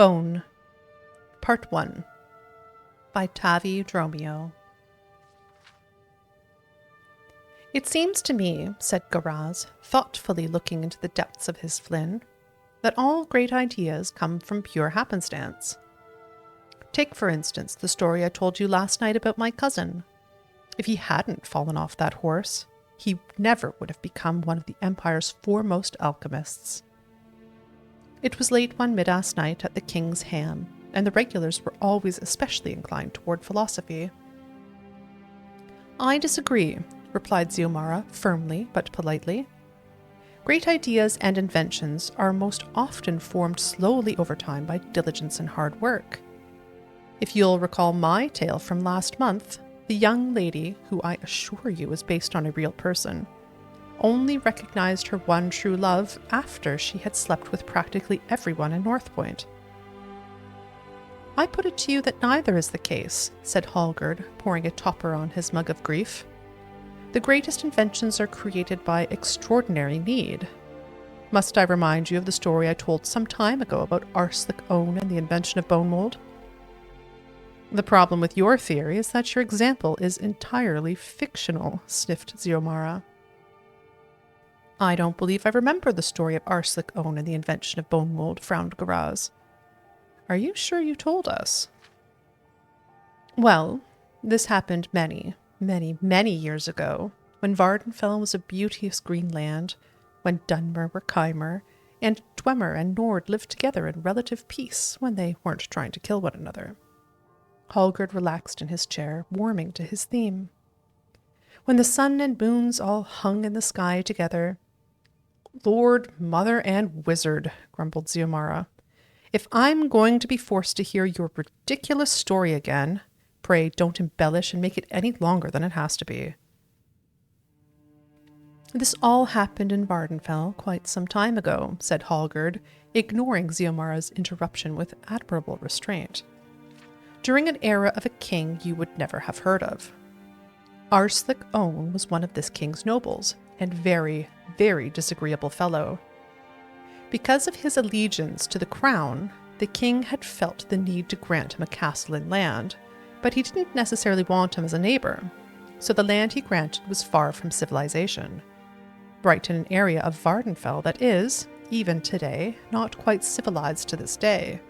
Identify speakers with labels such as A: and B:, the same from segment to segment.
A: Bone, Part 1, by Tavi Dromio. It seems to me, said Garaz, thoughtfully looking into the depths of his flin, that all great ideas come from pure happenstance. Take, for instance, the story I told you last night about my cousin. If he hadn't fallen off that horse, he never would have become one of the Empire's foremost alchemists. It was late one mid-ass night at the King's Ham, and the regulars were always especially inclined toward philosophy. I disagree, replied Xiomara, firmly but politely. Great ideas and inventions are most often formed slowly over time by diligence and hard work. If you'll recall my tale from last month, the young lady, who I assure you is based on a real person, only recognized her one true love after she had slept with practically everyone in North Point. I put it to you that neither is the case, said Hallgerd, pouring a topper on his mug of grief. The greatest inventions are created by extraordinary need. Must I remind you of the story I told some time ago about Arslic Own and the invention of bone mold? The problem with your theory is that your example is entirely fictional, sniffed Xiomara. I don't believe I remember the story of Arslic Own and the invention of bone mold, frowned Garaz. Are you sure you told us? Well, this happened many years ago, when Vardenfell was a beauteous green land, when Dunmer were Chimer, and Dwemer and Nord lived together in relative peace when they weren't trying to kill one another. Hallgerd relaxed in his chair, warming to his theme. When the sun and moons all hung in the sky together. Lord, mother, and wizard, grumbled Xiomara. If I'm going to be forced to hear your ridiculous story again, pray don't embellish and make it any longer than it has to be. This all happened in Vardenfell quite some time ago, said Hallgerd, ignoring Xiomara's interruption with admirable restraint. During an era of a king you would never have heard of. Arslic Own was one of this king's nobles, and very disagreeable fellow. Because of his allegiance to the crown, the king had felt the need to grant him a castle and land, but he didn't necessarily want him as a neighbor, so the land he granted was far from civilization. Right in an area of Vardenfell that is, even today, not quite civilized to this day.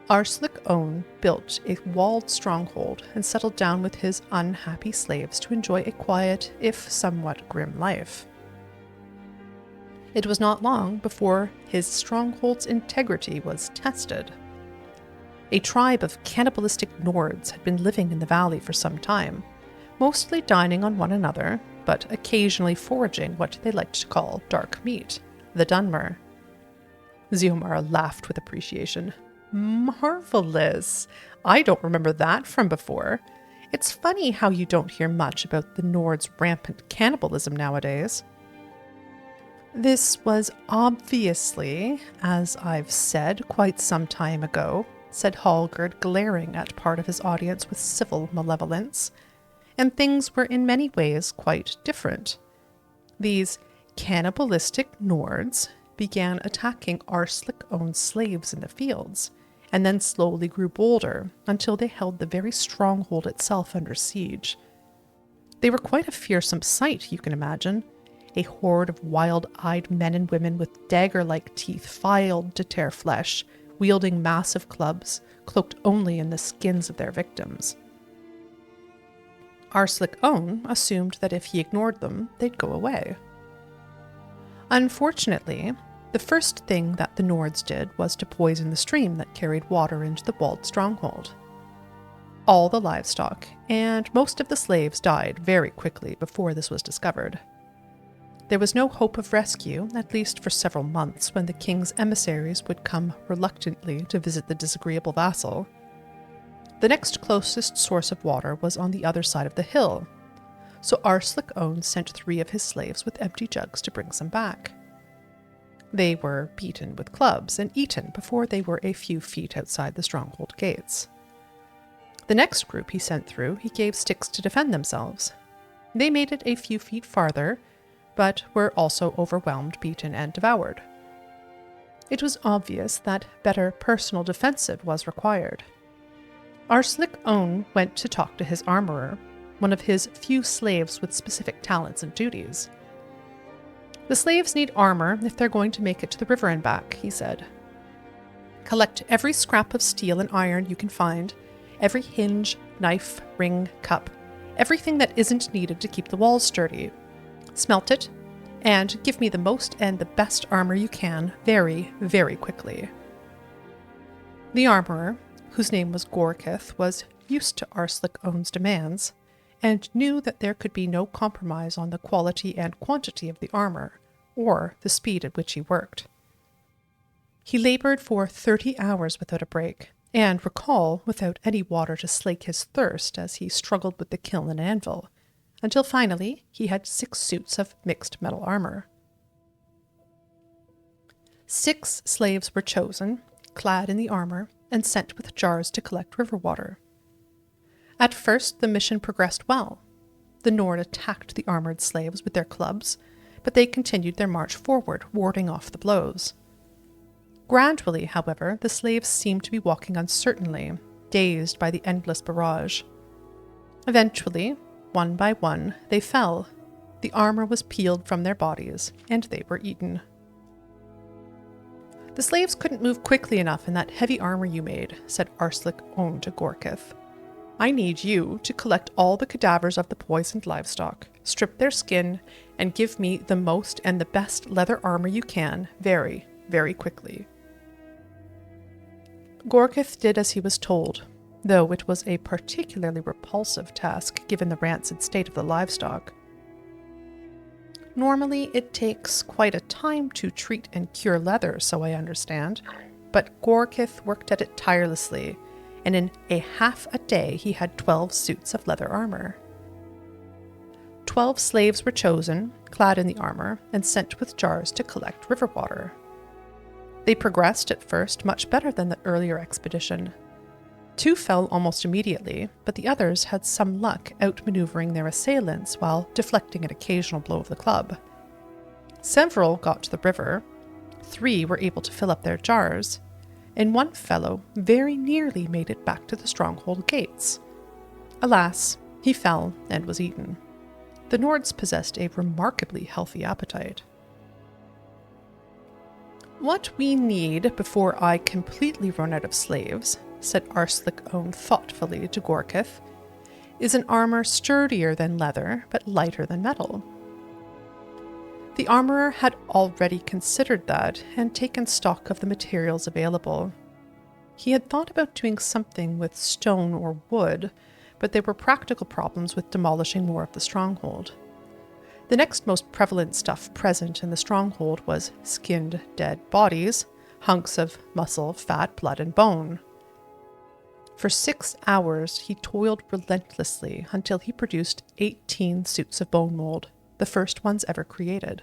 A: Arslic Own built a walled stronghold and settled down with his unhappy slaves to enjoy a quiet, if somewhat grim life. It was not long before his stronghold's integrity was tested. A tribe of cannibalistic Nords had been living in the valley for some time, mostly dining on one another, but occasionally foraging what they liked to call dark meat, the Dunmer. Xiomara laughed with appreciation. Marvelous! I don't remember that from before. It's funny how you don't hear much about the Nords' rampant cannibalism nowadays. This was obviously, as I've said, quite some time ago, said Hallgerd, glaring at part of his audience with civil malevolence, and things were in many ways quite different. These cannibalistic Nords began attacking Arslic Own's slaves in the fields, and then slowly grew bolder until they held the very stronghold itself under siege. They were quite a fearsome sight, you can imagine. A horde of wild-eyed men and women with dagger-like teeth filed to tear flesh, wielding massive clubs, cloaked only in the skins of their victims. Arslic Own assumed that if he ignored them, they'd go away. Unfortunately, the first thing that the Nords did was to poison the stream that carried water into the walled stronghold. All the livestock and most of the slaves died very quickly before this was discovered. There was no hope of rescue, at least for several months, when the king's emissaries would come reluctantly to visit the disagreeable vassal. The next closest source of water was on the other side of the hill, so Arslic Own sent 3 of his slaves with empty jugs to bring some back. They were beaten with clubs and eaten before they were a few feet outside the stronghold gates. The next group he sent through, he gave sticks to defend themselves. They made it a few feet farther, but were also overwhelmed, beaten, and devoured. It was obvious that better personal defensive was required. Arslic Own went to talk to his armorer, one of his few slaves with specific talents and duties. The slaves need armor if they're going to make it to the river and back, he said. Collect every scrap of steel and iron you can find, every hinge, knife, ring, cup, everything that isn't needed to keep the walls sturdy. Smelt it, and give me the most and the best armor you can very, very quickly. The armorer, whose name was Gorkith, was used to Arslic Own's demands, and knew that there could be no compromise on the quality and quantity of the armor, or the speed at which he worked. He labored for 30 hours without a break, and recall without any water to slake his thirst as he struggled with the kiln and anvil, until finally he had 6 suits of mixed metal armor. 6 slaves were chosen, clad in the armor, and sent with jars to collect river water. At first, the mission progressed well. The Nord attacked the armored slaves with their clubs, but they continued their march forward, warding off the blows. Gradually, however, the slaves seemed to be walking uncertainly, dazed by the endless barrage. Eventually, one by one, they fell. The armor was peeled from their bodies, and they were eaten. The slaves couldn't move quickly enough in that heavy armor you made, said Arslic Own to Gorkith. I need you to collect all the cadavers of the poisoned livestock, strip their skin, and give me the most and the best leather armor you can very, very quickly. Gorkith did as he was told, though it was a particularly repulsive task given the rancid state of the livestock. Normally, it takes quite a time to treat and cure leather, so I understand, but Gorkith worked at it tirelessly, and in a half a day he had 12 suits of leather armor. 12 slaves were chosen, clad in the armor, and sent with jars to collect river water. They progressed at first much better than the earlier expedition. 2 fell almost immediately, but the others had some luck outmaneuvering their assailants while deflecting an occasional blow of the club. Several got to the river, 3 were able to fill up their jars, and 1 fellow very nearly made it back to the stronghold gates. Alas, he fell and was eaten. The Nords possessed a remarkably healthy appetite. What we need before I completely run out of slaves, said Arslic Own thoughtfully to Gorkith, is an armor sturdier than leather but lighter than metal. The armorer had already considered that and taken stock of the materials available. He had thought about doing something with stone or wood, but there were practical problems with demolishing more of the stronghold. The next most prevalent stuff present in the stronghold was skinned dead bodies, hunks of muscle, fat, blood, and bone. For 6 hours he toiled relentlessly until he produced 18 suits of bone mold, the first ones ever created.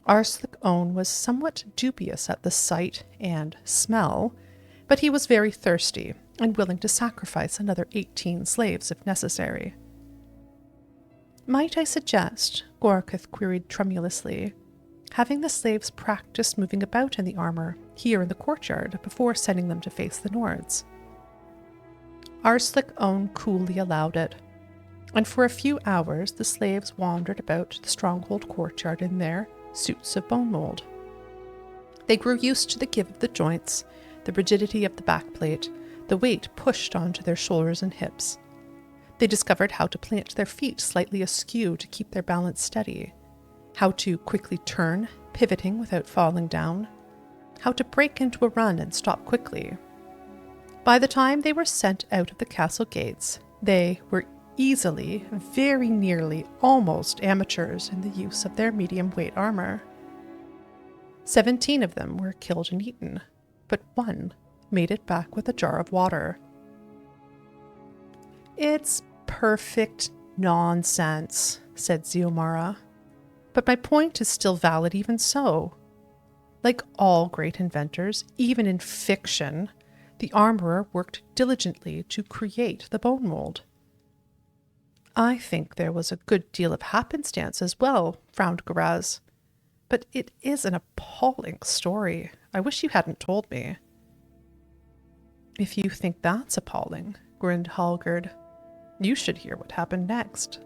A: Arslic Own was somewhat dubious at the sight and smell, but he was very thirsty and willing to sacrifice another 18 slaves if necessary. Might I suggest, Gorkith queried tremulously, having the slaves practice moving about in the armor here in the courtyard before sending them to face the Nords? Arslic Own coolly allowed it, and for a few hours the slaves wandered about the stronghold courtyard in their suits of bone mold. They grew used to the give of the joints, the rigidity of the backplate, the weight pushed onto their shoulders and hips. They discovered how to plant their feet slightly askew to keep their balance steady, how to quickly turn, pivoting without falling down, how to break into a run and stop quickly. By the time they were sent out of the castle gates, they were easily, very nearly, almost amateurs in the use of their medium-weight armor. 17 of them were killed and eaten, but 1 made it back with a jar of water. It's perfect nonsense, said Xiomara. But my point is still valid even so. Like all great inventors, even in fiction, the armorer worked diligently to create the bone mold. I think there was a good deal of happenstance as well, frowned Garaz. But it is an appalling story. I wish you hadn't told me. If you think that's appalling, grinned Hallgerd, you should hear what happened next.